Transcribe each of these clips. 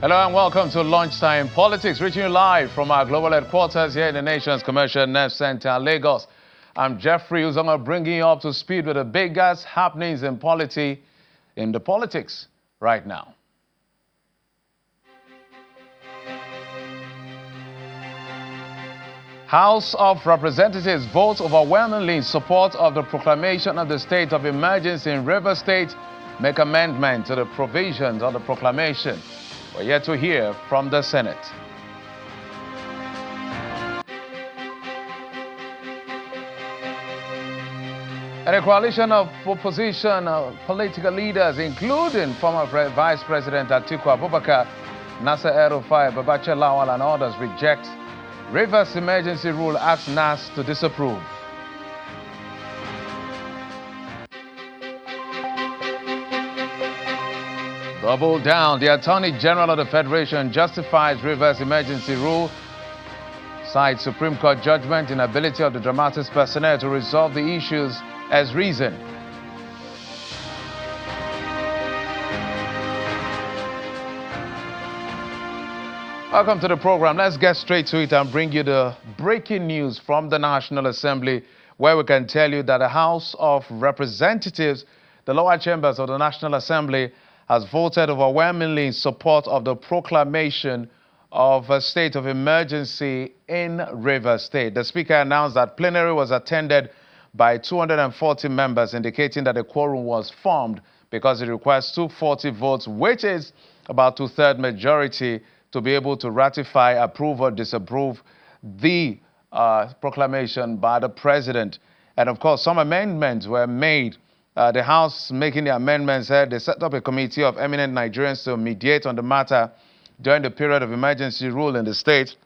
Hello and welcome to Lunchtime Politics, reaching you live from our global headquarters here in the nation's commercial nerve center, Lagos. I'm Jeffrey, who's going to bring you up to speed with the biggest happenings in the politics right now. House of Representatives votes overwhelmingly in support of the proclamation of the state of emergency in Rivers State, make amendment to the provisions of the proclamation. We're yet to hear from the Senate. And a coalition of opposition political leaders, including former Vice President Atiku Abubakar, Nasser El-Rufai, Babachir Lawal, and others, reject Rivers emergency rule, asks NAS to disapprove. Double down. The Attorney General of the Federation justifies Rivers emergency rule, cites Supreme Court judgment, inability of the dramatics personnel to resolve the issues as reason. Welcome to the program. Let's get straight to it and bring you the breaking news from the National Assembly, where we can tell you that the House of Representatives, the lower chambers of the National Assembly, has voted overwhelmingly in support of the proclamation of a state of emergency in Rivers State. The Speaker announced that plenary was attended by 240 members, indicating that a quorum was formed because it requires 240 votes, which is about two-thirds majority, to be able to ratify, approve, or disapprove the proclamation by the President. And of course, some amendments were made. The House making the amendments said they set up a committee of eminent Nigerians to mediate on the matter during the period of emergency rule in the state,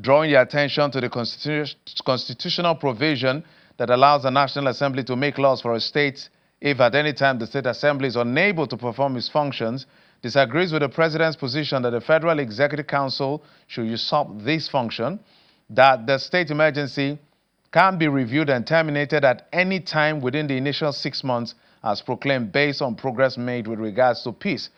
drawing the attention to the constitutional provision that allows the National Assembly to make laws for a state if at any time the State Assembly is unable to perform its functions, disagrees with the President's position that the Federal Executive Council should usurp this function, that the state emergency can be reviewed and terminated at any time within the initial 6 months as proclaimed based on progress made with regards to peace.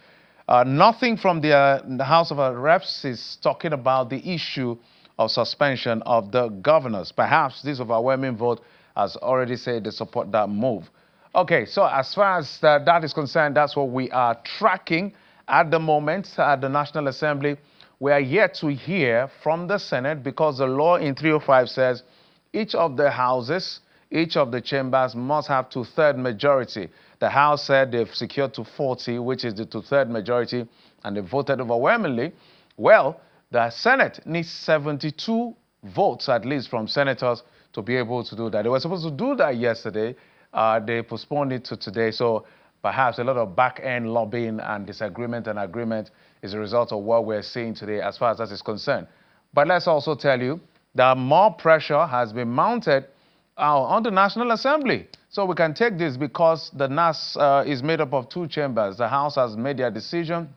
Nothing from the House of Reps is talking about the issue of suspension of the governors. Perhaps this overwhelming vote has already said they support that move. Okay, so as far as that is concerned, that's what we are tracking at the moment at the National Assembly. We are yet to hear from the Senate because the law in 305 says each of the houses, each of the chambers must have two-thirds majority. The House said they've secured 240, which is the two-thirds majority, and they voted overwhelmingly. Well, the Senate needs 72 votes, at least, from senators to be able to do that. They were supposed to do that yesterday. They postponed it to today. So perhaps a lot of back-end lobbying and disagreement and agreement is a result of what we're seeing today as far as that is concerned. But let's also tell you that more pressure has been mounted on the National Assembly. So we can take this because the NAS is made up of two chambers. The House has made their decision.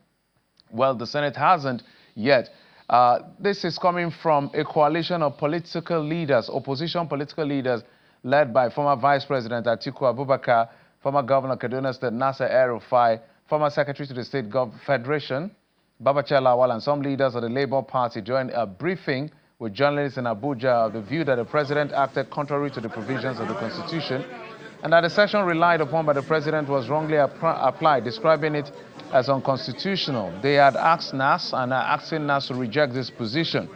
Well, the Senate hasn't yet. This is coming from a coalition of political leaders, opposition political leaders, led by former Vice President Atiku Abubakar, former Governor of Kaduna State Nasser El-Rufai, former Secretary to the State Federation, Babachir Lawal, and some leaders of the Labour Party joined a briefing with journalists in Abuja of the view that the President acted contrary to the provisions of the Constitution and that the session relied upon by the President was wrongly applied, describing it as unconstitutional. They had asked NAS and are asking NAS to reject this position.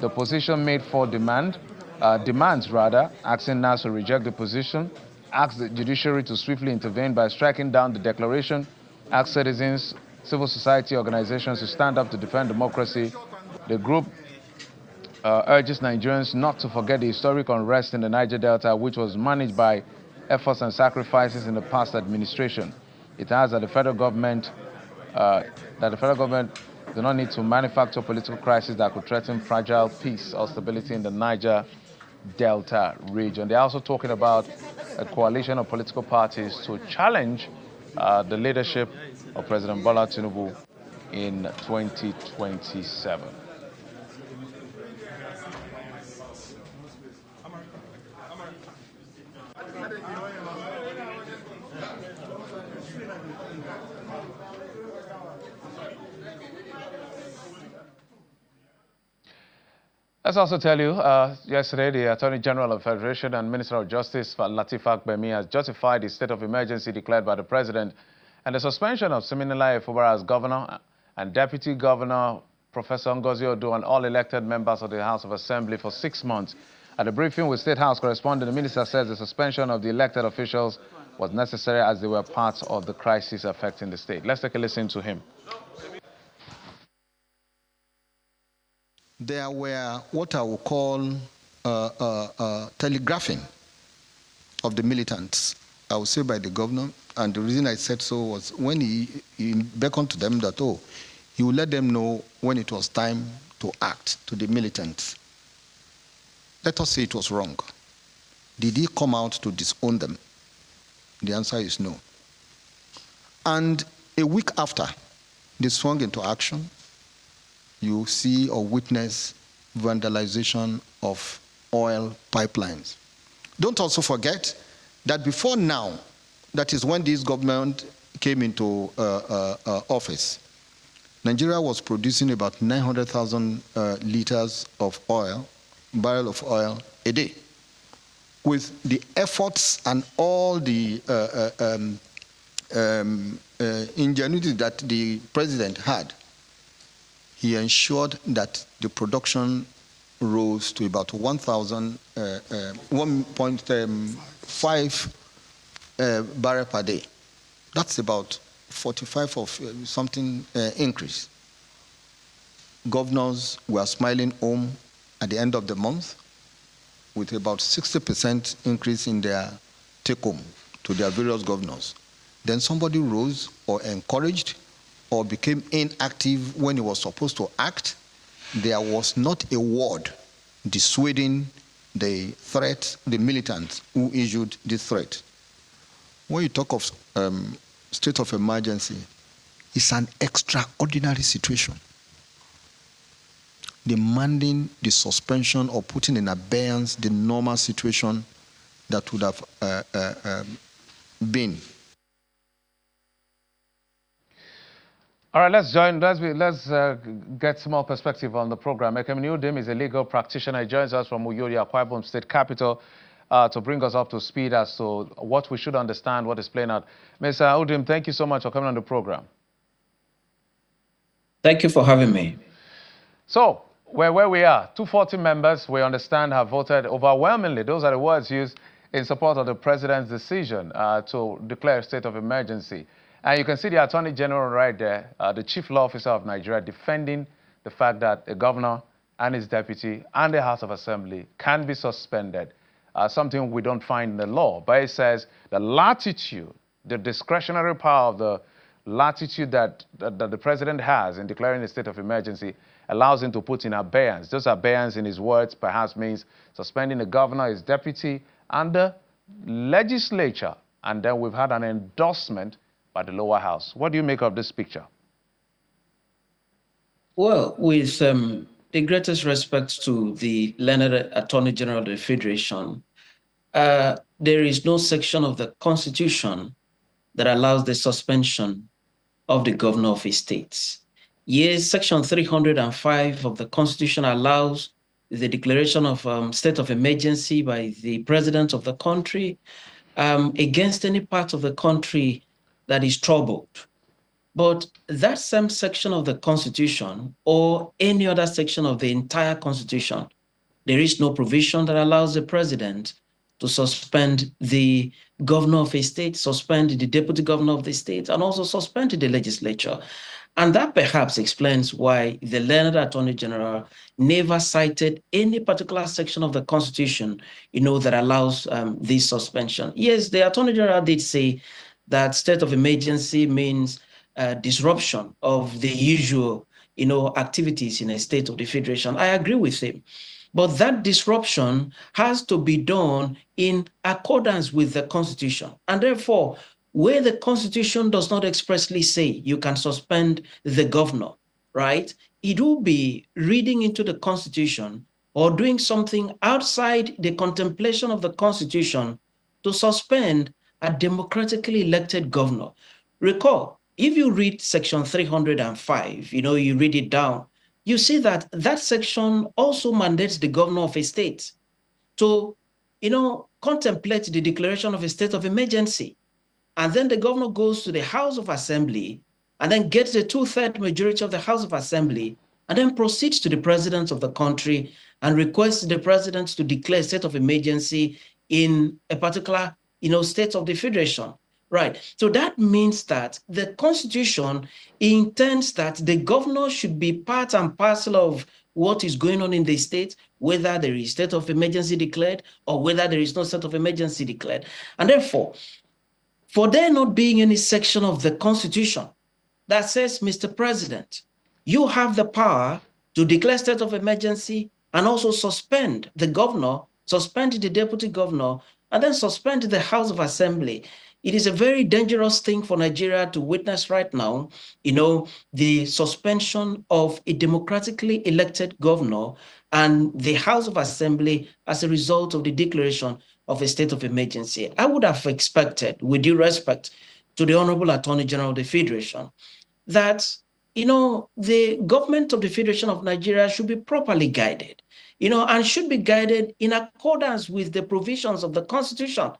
The position made for demands, asking NAS to reject the position, asked the judiciary to swiftly intervene by striking down the declaration, asked citizens, civil society organizations to stand up to defend democracy. The group urges Nigerians not to forget the historic unrest in the Niger Delta, which was managed by efforts and sacrifices in the past administration. It adds that the federal government do not need to manufacture political crises that could threaten fragile peace or stability in the Niger Delta region. They're also talking about a coalition of political parties to challenge the leadership of President Bola Tinubu in 2027. Let's also tell you, yesterday the Attorney General of the Federation and Minister of Justice, Lateef Fagbemi, has justified the state of emergency declared by the President and the suspension of Siminalayi Fubara as Governor and Deputy Governor Professor Ngozi Odo and all elected members of the House of Assembly for 6 months. At a briefing with State House correspondent, the minister says the suspension of the elected officials was necessary as they were part of the crisis affecting the state. Let's take a listen to him. There were what I would call telegraphing of the militants, I would say by the governor. And the reason I said so was when he beckoned to them that, he would let them know when it was time to act, to the militants. Let us say it was wrong. Did he come out to disown them? The answer is no. And a week after they swung into action, you see or witness vandalization of oil pipelines. Don't also forget that before now, that is when this government came into office, Nigeria was producing about 900,000 liters of oil, barrel of oil a day. With the efforts and all the ingenuity that the president had, he ensured that the production rose to about 1.5 barrel per day. That's about 45 of something increase. Governors were smiling home at the end of the month with about 60% increase in their take-home to their various governors. Then somebody rose or encouraged or became inactive when he was supposed to act. There was not a word dissuading the threat, the militants who issued this threat. When you talk of state of emergency, it's an extraordinary situation demanding the suspension or putting in abeyance the normal situation that would have been. All right, let's get some more perspective on the program. Ekemi Udim is a legal practitioner. He joins us from Uyori, Akwa Ibom State Capital, to bring us up to speed as to what we should understand, what is playing out. Mr. Udim, thank you so much for coming on the program. Thank you for having me. So, where we are, 240 members, we understand, have voted overwhelmingly. Those are the words used in support of the president's decision to declare a state of emergency. And you can see the Attorney General right there, the Chief Law Officer of Nigeria, defending the fact that a governor and his deputy and the House of Assembly can be suspended, something we don't find in the law. But it says the latitude, the discretionary power of the latitude that the president has in declaring a state of emergency allows him to put in abeyance. Those abeyance, in his words, perhaps means suspending the governor, his deputy, and the legislature. And then we've had an endorsement by the lower house. What do you make of this picture? Well, with the greatest respect to the learned Attorney General of the Federation, there is no section of the Constitution that allows the suspension of the governor of a state. Yes, Section 305 of the Constitution allows the declaration of state of emergency by the president of the country against any part of the country that is troubled. But that same section of the Constitution or any other section of the entire Constitution, there is no provision that allows the president to suspend the governor of a state, suspend the deputy governor of the state, and also suspend the legislature. And that perhaps explains why the learned Attorney General never cited any particular section of the Constitution, that allows this suspension. Yes, the Attorney General did say that state of emergency means disruption of the usual, activities in a state of the federation. I agree with him. But that disruption has to be done in accordance with the Constitution. And therefore, where the Constitution does not expressly say you can suspend the governor, right? It will be reading into the Constitution or doing something outside the contemplation of the Constitution to suspend a democratically elected governor. Recall, if you read section 305, you read it down, you see that that section also mandates the governor of a state to, contemplate the declaration of a state of emergency. And then the governor goes to the House of Assembly and then gets the two-thirds majority of the House of Assembly and then proceeds to the president of the country and requests the president to declare a state of emergency in a particular, state of the federation. Right. So that means that the Constitution intends that the governor should be part and parcel of what is going on in the state, whether there is state of emergency declared or whether there is no state of emergency declared. And therefore, for there not being any section of the Constitution that says, Mr. President, you have the power to declare state of emergency and also suspend the governor, suspend the deputy governor, and then suspend the House of Assembly. It is a very dangerous thing for Nigeria to witness right now, the suspension of a democratically elected governor and the House of Assembly as a result of the declaration of a state of emergency. I would have expected, with due respect to the Honorable Attorney General of the Federation, that the government of the Federation of Nigeria should be properly guided, and should be guided in accordance with the provisions of the Constitution.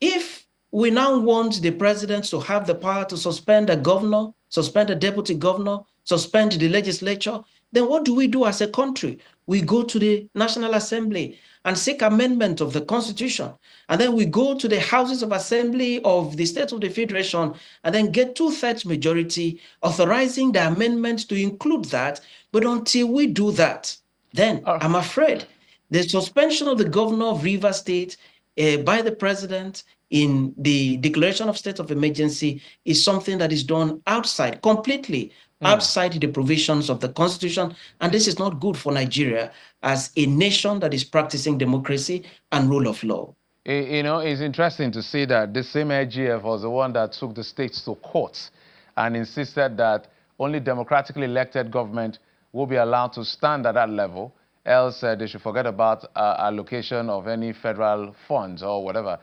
If we now want the president to have the power to suspend a governor, suspend a deputy governor, suspend the legislature, then what do we do as a country? We go to the National Assembly and seek amendment of the Constitution. And then we go to the Houses of Assembly of the State of the Federation and then get two-thirds majority authorizing the amendment to include that. But until we do that, then I'm afraid the suspension of the governor of Rivers State by the president in the declaration of state of emergency is something that is done outside, completely outside the provisions of the Constitution. And this is not good for Nigeria as a nation that is practicing democracy and rule of law. It's interesting to see that this same AGF was the one that took the states to court and insisted that only democratically elected government will be allowed to stand at that level, else they should forget about allocation of any federal funds or whatever.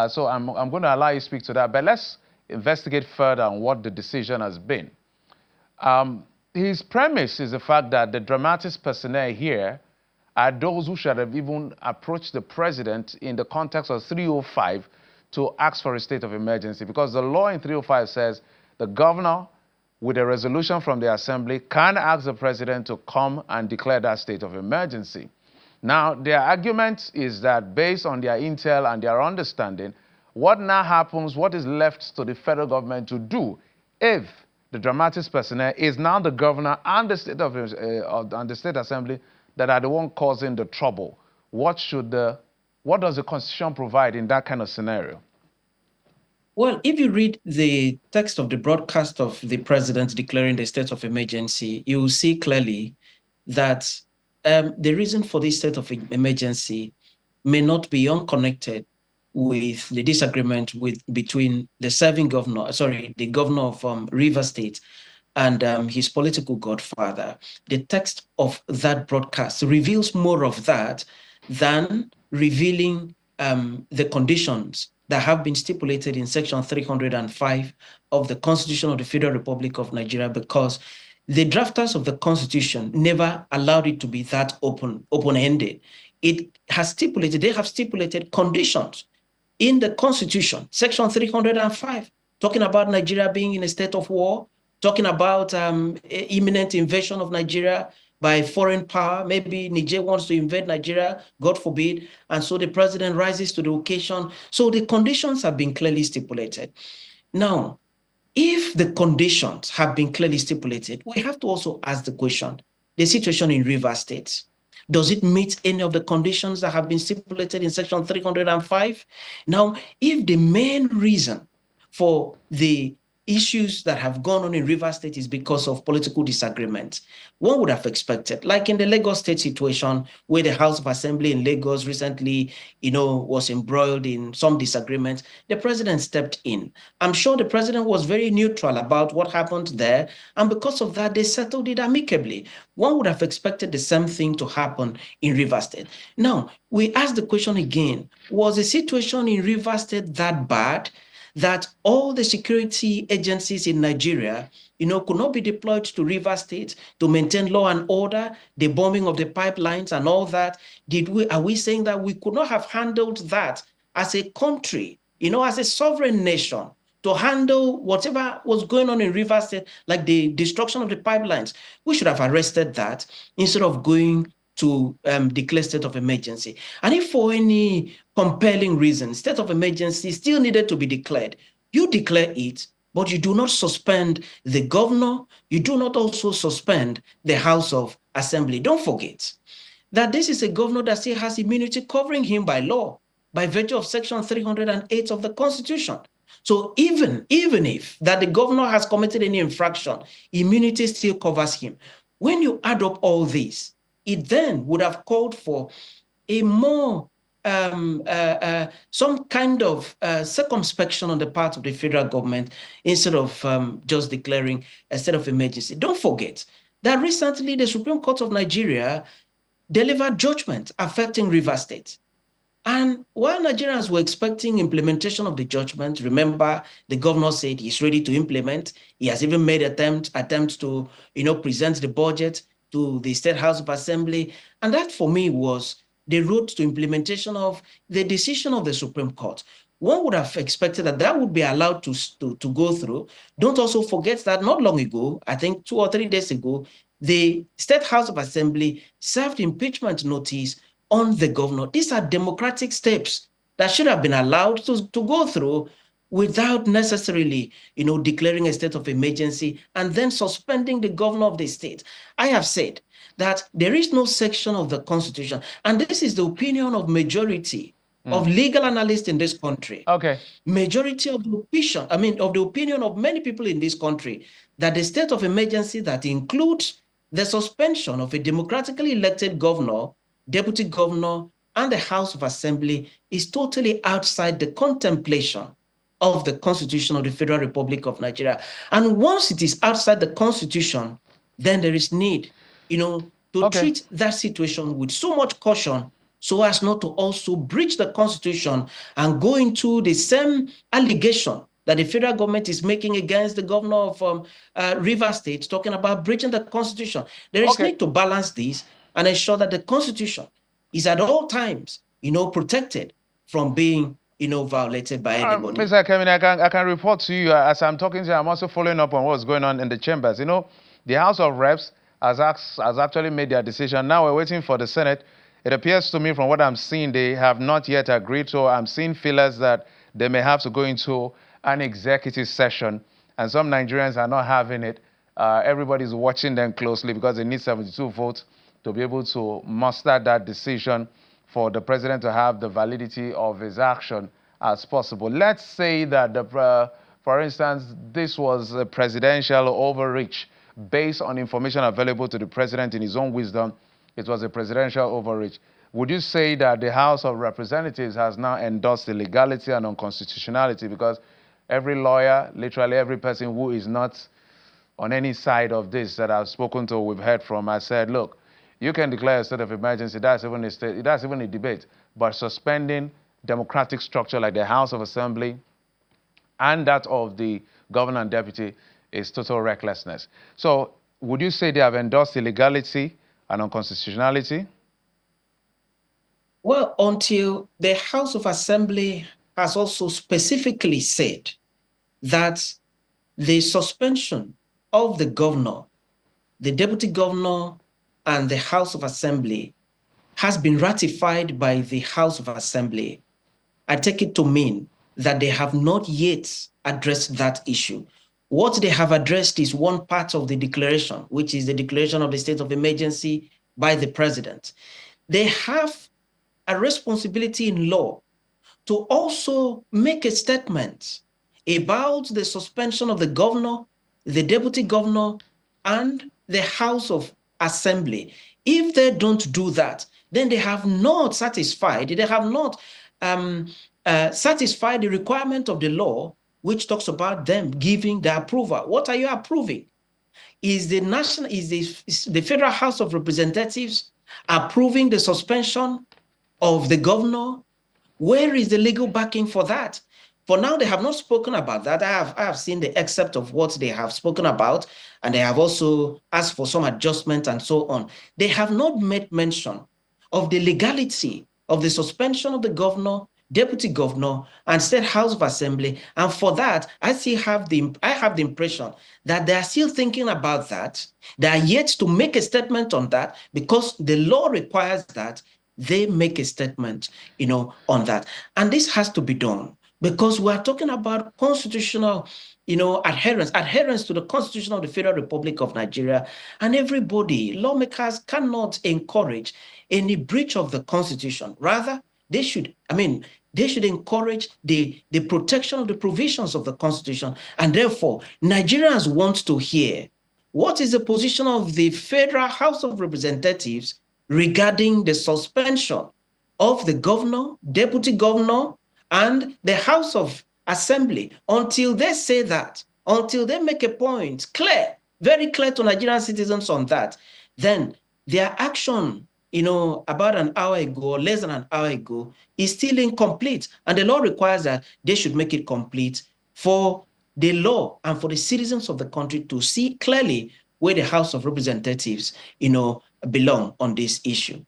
So I'm going to allow you to speak to that, but let's investigate further on what the decision has been. His premise is the fact that the dramatis personae here are those who should have even approached the president in the context of 305 to ask for a state of emergency, because the law in 305 says the governor, with a resolution from the assembly, can ask the president to come and declare that state of emergency. Now, their argument is that based on their intel and their understanding, what now happens, what is left to the federal government to do if the dramatis personae is now the governor and the state and the state assembly that are the one causing the trouble? What does the Constitution provide in that kind of scenario? Well, if you read the text of the broadcast of the president declaring the state of emergency, you will see clearly that the reason for this state of emergency may not be unconnected with the disagreement between the serving governor, the governor of Rivers State and his political godfather. The text of that broadcast reveals more of that than revealing the conditions that have been stipulated in Section 305 of the Constitution of the Federal Republic of Nigeria, because the drafters of the Constitution never allowed it to be that open-ended. They have stipulated conditions in the Constitution, Section 305, talking about Nigeria being in a state of war, talking about imminent invasion of Nigeria by foreign power. Maybe Niger wants to invade Nigeria, God forbid, and so the president rises to the occasion. So the conditions have been clearly stipulated. Now, if the conditions have been clearly stipulated, we have to also ask the question, the situation in Rivers State, does it meet any of the conditions that have been stipulated in Section 305? Now, if the main reason for the issues that have gone on in Rivers State is because of political disagreement, one would have expected, like in the Lagos State situation, where the House of Assembly in Lagos recently, was embroiled in some disagreements, the president stepped in. I'm sure the president was very neutral about what happened there, and because of that, they settled it amicably. One would have expected the same thing to happen in Rivers State. Now, we ask the question again, was the situation in Rivers State that bad that all the security agencies in Nigeria, could not be deployed to River State to maintain law and order, the bombing of the pipelines and all that? Are we saying that we could not have handled that as a country, as a sovereign nation, to handle whatever was going on in River State, like the destruction of the pipelines? We should have arrested that instead of going to declare state of emergency. And if for any compelling reason, state of emergency still needed to be declared, you declare it, but you do not suspend the governor. You do not also suspend the House of Assembly. Don't forget that this is a governor that still has immunity covering him by law, by virtue of Section 308 of the Constitution. So even if that the governor has committed any infraction, immunity still covers him. When you add up all this, it then would have called for a more some kind of circumspection on the part of the federal government instead of just declaring a state of emergency. Don't forget that recently the Supreme Court of Nigeria delivered judgment affecting River State. And while Nigerians were expecting implementation of the judgment, remember, the governor said he's ready to implement. He has even made attempts to, present the budget to the State House of Assembly. And that, for me, was the road to implementation of the decision of the Supreme Court. One would have expected that would be allowed to go through. Don't also forget that not long ago, I think 2 or 3 days ago, the State House of Assembly served impeachment notice on the governor. These are democratic steps that should have been allowed to go through without necessarily, declaring a state of emergency and then suspending the governor of the state. I have said that there is no section of the Constitution, and this is the opinion of majority of legal analysts in this country. Okay. Majority of the opinion of many people in this country, that the state of emergency that includes the suspension of a democratically elected governor, deputy governor, and the House of Assembly is totally outside the contemplation of the Constitution of the Federal Republic of Nigeria. And once it is outside the Constitution, then there is need, to treat that situation with so much caution so as not to also breach the Constitution and go into the same allegation that the federal government is making against the governor of River State, talking about breaching the Constitution. There is need to balance this and ensure that the Constitution is at all times, protected from being, violated by anybody. Mr. Kevin, I can report to you, as I'm talking to you, I'm also following up on what's going on in the chambers. The House of Reps has actually made their decision. Now we're waiting for the Senate. It appears to me, from what I'm seeing, they have not yet agreed. So I'm seeing feelers that they may have to go into an executive session, and some Nigerians are not having it. Everybody's watching them closely because they need 72 votes to be able to muster that decision for the president to have the validity of his action as possible. Let's say that, for instance, this was a presidential overreach based on information available to the president in his own wisdom. It was a presidential overreach. Would you say that the House of Representatives has now endorsed the legality and unconstitutionality? Because every lawyer, literally every person who is not on any side of this that I've spoken to, we've heard from, has said, look, you can declare a state of emergency, that's even a debate, but suspending democratic structure like the House of Assembly and that of the governor and deputy is total recklessness. So would you say they have endorsed illegality and unconstitutionality? Well, until the House of Assembly has also specifically said that the suspension of the governor, the deputy governor, and the House of Assembly has been ratified by the House of Assembly, I take it to mean that they have not yet addressed that issue. What they have addressed is one part of the declaration, which is the declaration of the state of emergency by the president. They have a responsibility in law to also make a statement about the suspension of the governor, the deputy governor, and the House of Assembly. If they don't do that, then they have not satisfied satisfied the requirement of the law, which talks about them giving the approval. What are you approving? Is the Federal House of Representatives approving the suspension of the governor? Where is the legal backing for that? For now, they have not spoken about that. I have seen the excerpt of what they have spoken about, and they have also asked for some adjustment and so on. They have not made mention of the legality of the suspension of the governor, deputy governor, and state house of assembly. And for that, I have the impression that they are still thinking about that. They are yet to make a statement on that because the law requires that they make a statement, on that. And this has to be done because we are talking about constitutional, adherence to the Constitution of the Federal Republic of Nigeria. And everybody, lawmakers cannot encourage any breach of the Constitution. Rather, they should encourage the protection of the provisions of the Constitution. And therefore, Nigerians want to hear what is the position of the Federal House of Representatives regarding the suspension of the governor, deputy governor, and the House of Assembly. Until they say that, until they make a point clear, very clear to Nigerian citizens on that, then their action, about an hour ago or less than an hour ago is still incomplete. And the law requires that they should make it complete for the law and for the citizens of the country to see clearly where the House of Representatives, belong on this issue.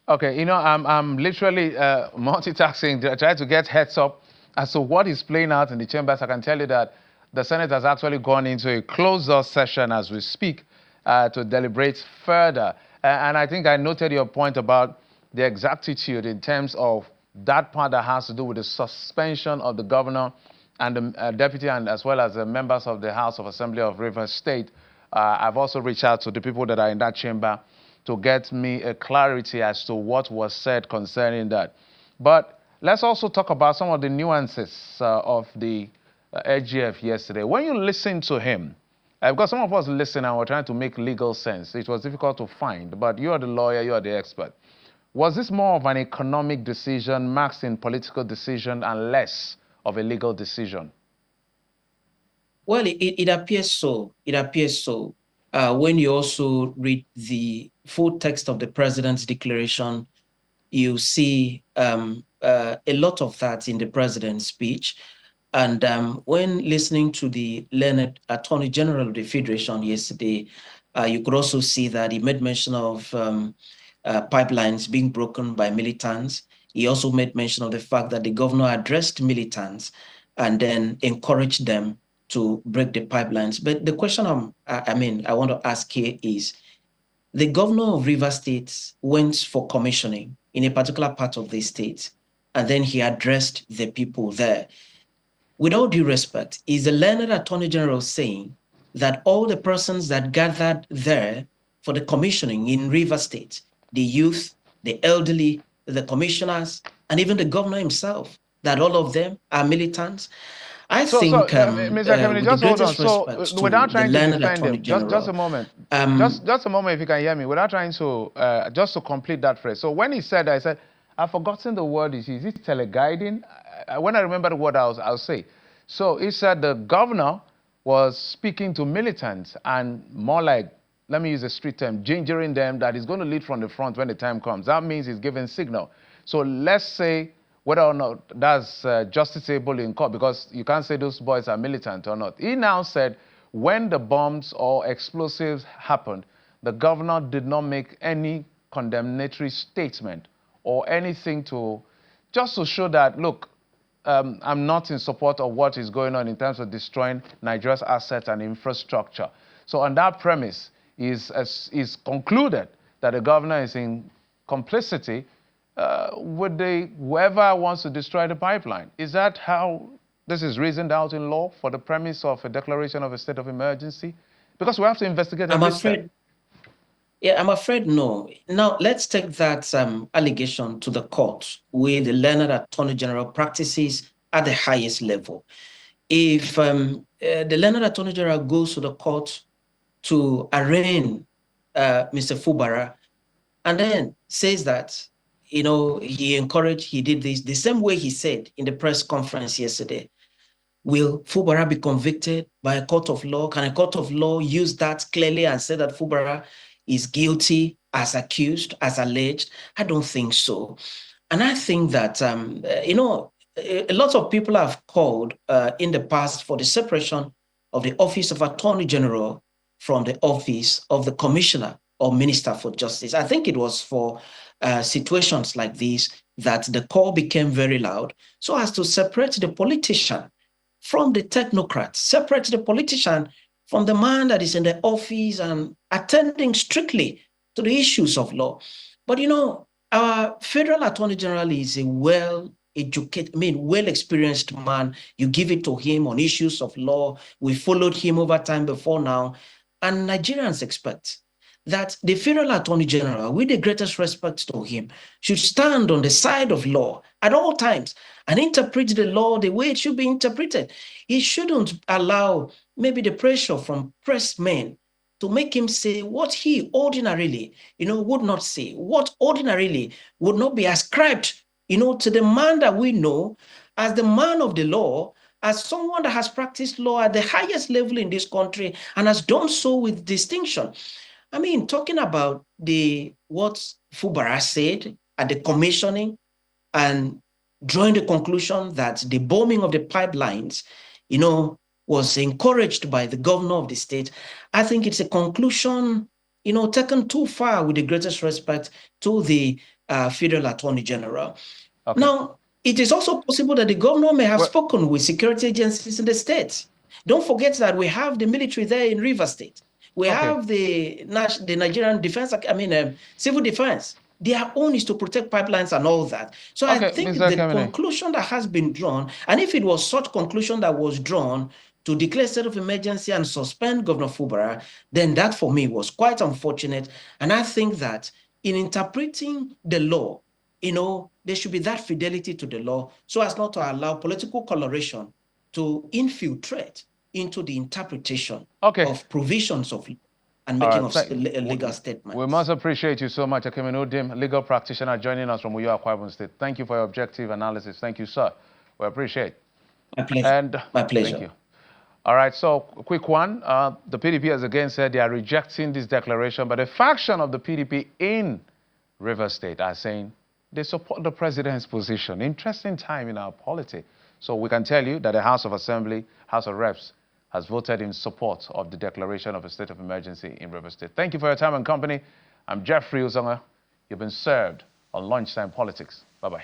Okay, I'm literally multitasking, trying to get heads up as to what is playing out in the chambers. I can tell you that the Senate has actually gone into a closed-door session as we speak to deliberate further. And I think I noted your point about the exactitude in terms of that part that has to do with the suspension of the governor and the deputy, and as well as the members of the House of Assembly of Rivers State. I've also reached out to the people that are in that chamber to get me a clarity as to what was said concerning that. But let's also talk about some of the nuances of the AGF yesterday. When you listen to him, because some of us listen and we're trying to make legal sense, it was difficult to find, but you are the lawyer, you are the expert. Was this more of an economic decision, marked in political decision, and less of a legal decision? Well, it appears so. It appears so. When you also read the full text of the president's declaration, you see a lot of that in the president's speech. And when listening to the learned Attorney General of the Federation yesterday, you could also see that he made mention of pipelines being broken by militants. He also made mention of the fact that the governor addressed militants and then encouraged them to break the pipelines. But the question I want to ask here is, the governor of Rivers State went for commissioning in a particular part of the state, and then he addressed the people there. With all due respect, is the learned Attorney General saying that all the persons that gathered there for the commissioning in Rivers State, the youth, the elderly, the commissioners, and even the governor himself, that all of them are militants? Mr. Kemini, just hold on. So, without trying to defend him, just a moment. Just a moment, if you can hear me, without trying to, just to complete that phrase. So, when he said that, I said, I've forgotten the word. Is it teleguiding? When I remember the word, I'll say. So, he said the governor was speaking to militants and more like, let me use a street term, gingering them that he's going to lead from the front when the time comes. That means he's giving signal. So, let's say whether or not that's justiciable in court, because you can't say those boys are militant or not. He now said when the bombs or explosives happened, the governor did not make any condemnatory statement or anything just to show that, look, I'm not in support of what is going on in terms of destroying Nigeria's assets and infrastructure. So on that premise, is concluded that the governor is in complicity with whoever wants to destroy the pipeline. Is that how this is reasoned out in law for the premise of a declaration of a state of emergency? Because we have to investigate every step. Yeah, I'm afraid no. Now, let's take that allegation to the court where the learned Attorney General practices at the highest level. If the learned Attorney General goes to the court to arraign Mr. Fubara and then says that, he did this the same way he said in the press conference yesterday, will Fubara be convicted by a court of law? Can a court of law use that clearly and say that Fubara is guilty as accused, as alleged? I don't think so. And I think that, a lot of people have called in the past for the separation of the Office of Attorney General from the Office of the Commissioner or Minister for Justice. I think it was for situations like this that the call became very loud, so as to separate the politician from the technocrat, separate the politician from the man that is in the office and attending strictly to the issues of law. But our federal attorney general is a well-experienced man. You give it to him on issues of law. We followed him over time before now. And Nigerians expect that the federal attorney general, with the greatest respect to him, should stand on the side of law at all times and interpret the law the way it should be interpreted. He shouldn't allow maybe the pressure from pressmen to make him say what he ordinarily, would not say, what ordinarily would not be ascribed, to the man that we know as the man of the law, as someone that has practiced law at the highest level in this country and has done so with distinction. I mean, talking about what Fubara said at the commissioning and drawing the conclusion that the bombing of the pipelines, was encouraged by the governor of the state, I think it's a conclusion, taken too far, with the greatest respect to the federal attorney general. Okay. Now, it is also possible that the governor may have spoken with security agencies in the state. Don't forget that we have the military there in Rivers State. We have the Nigerian defense, civil defense. Their own is to protect pipelines and all that. So I think the conclusion that has been drawn, and if it was such conclusion that was drawn to declare state of emergency and suspend Governor Fubara, then that for me was quite unfortunate. And I think that in interpreting the law, there should be that fidelity to the law so as not to allow political coloration to infiltrate into the interpretation of provisions of and making of legal statements. We must appreciate you so much, Akemen Odim, legal practitioner, joining us from Uyo Akwa Ibom State. Thank you for your objective analysis. Thank you, sir. We appreciate it. My pleasure. And my pleasure. Thank you. All right, so a quick one. The PDP has again said they are rejecting this declaration, but a faction of the PDP in Rivers State are saying they support the president's position. Interesting time in our politics. So we can tell you that the House of Assembly, House of Reps, has voted in support of the declaration of a state of emergency in Rivers State. Thank you for your time and company. I'm Jeffrey Uzonga. You've been served on Lunchtime Politics. Bye-bye.